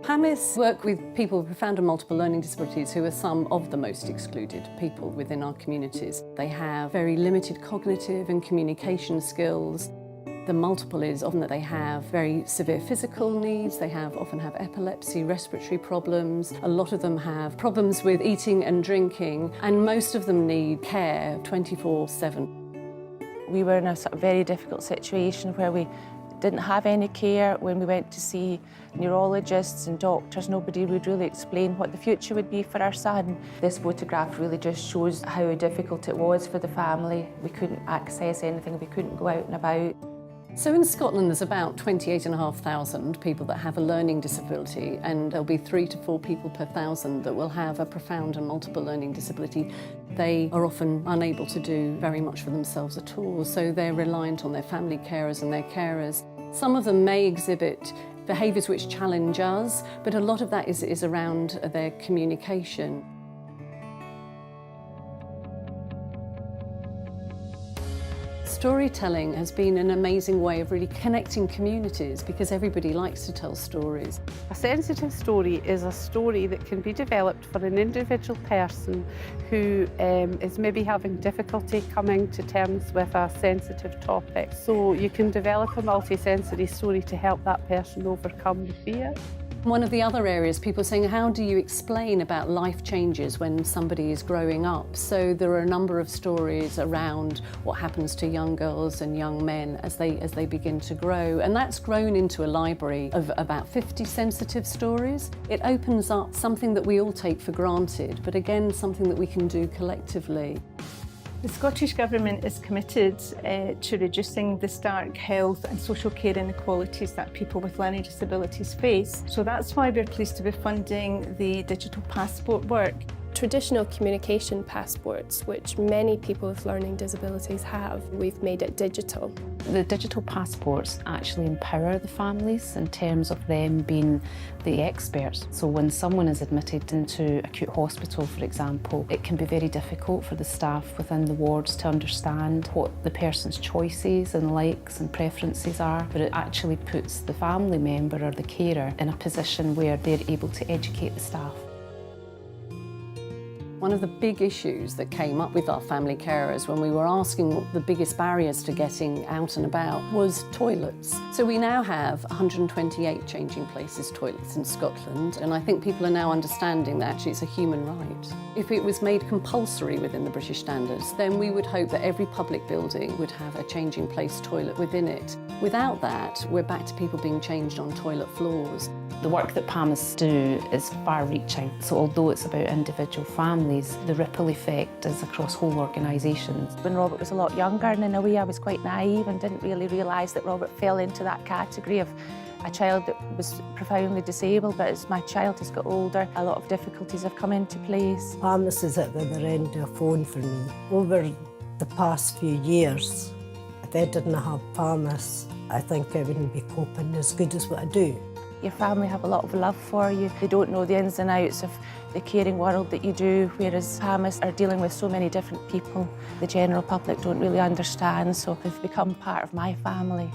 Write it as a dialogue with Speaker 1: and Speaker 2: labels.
Speaker 1: Pamis work with people with profound and multiple learning disabilities who are some of the most excluded people within our communities. They have very limited cognitive and communication skills. The multiple is often that they have very severe physical needs, they often have epilepsy, respiratory problems, a lot of them have problems with eating and drinking, and most of them need care 24/7.
Speaker 2: We were in a sort of very difficult situation where we didn't have any care. When we went to see neurologists and doctors, nobody would really explain what the future would be for our son. This photograph really just shows how difficult it was for the family. We couldn't access anything, we couldn't go out and about.
Speaker 1: So in Scotland there's about 28,500 people that have a learning disability, and there'll be 3 to 4 people per thousand that will have a profound and multiple learning disability. They are often unable to do very much for themselves at all, so they're reliant on their family carers and their carers. Some of them may exhibit behaviours which challenge us, but a lot of that is around their communication. Storytelling has been an amazing way of really connecting communities because everybody likes to tell stories.
Speaker 3: A sensitive story is a story that can be developed for an individual person who is maybe having difficulty coming to terms with a sensitive topic. So you can develop a multisensory story to help that person overcome the fear.
Speaker 1: One of the other areas, people are saying, how do you explain about life changes when somebody is growing up? So there are a number of stories around what happens to young girls and young men as they begin to grow. And that's grown into a library of about 50 sensitive stories. It opens up something that we all take for granted, but again, something that we can do collectively.
Speaker 4: The Scottish Government is committed to reducing the stark health and social care inequalities that people with learning disabilities face. So that's why we're pleased to be funding the digital passport work.
Speaker 5: Traditional communication passports, which many people with learning disabilities have, we've made it digital.
Speaker 6: The digital passports actually empower the families in terms of them being the experts. So when someone is admitted into acute hospital, for example, it can be very difficult for the staff within the wards to understand what the person's choices and likes and preferences are, but it actually puts the family member or the carer in a position where they're able to educate the staff.
Speaker 1: One of the big issues that came up with our family carers when we were asking what the biggest barriers to getting out and about was toilets. So we now have 128 changing places toilets in Scotland, and I think people are now understanding that actually it's a human right. If it was made compulsory within the British standards, then we would hope that every public building would have a changing place toilet within it. Without that, we're back to people being changed on toilet floors.
Speaker 6: The work that Pamis do is far-reaching, so although it's about individual families, the ripple effect is across whole organisations.
Speaker 2: When Robert was a lot younger, and in a way I was quite naive and didn't really realise that Robert fell into that category of a child that was profoundly disabled, but as my child has got older, a lot of difficulties have come into place.
Speaker 7: Pamis is at the other end of the phone for me. Over the past few years, if I didn't have Pamis, I think I wouldn't be coping as good as what I do.
Speaker 2: Your family have a lot of love for you. They don't know the ins and outs of the caring world that you do, whereas Pamis are dealing with so many different people. The general public don't really understand, so they've become part of my family.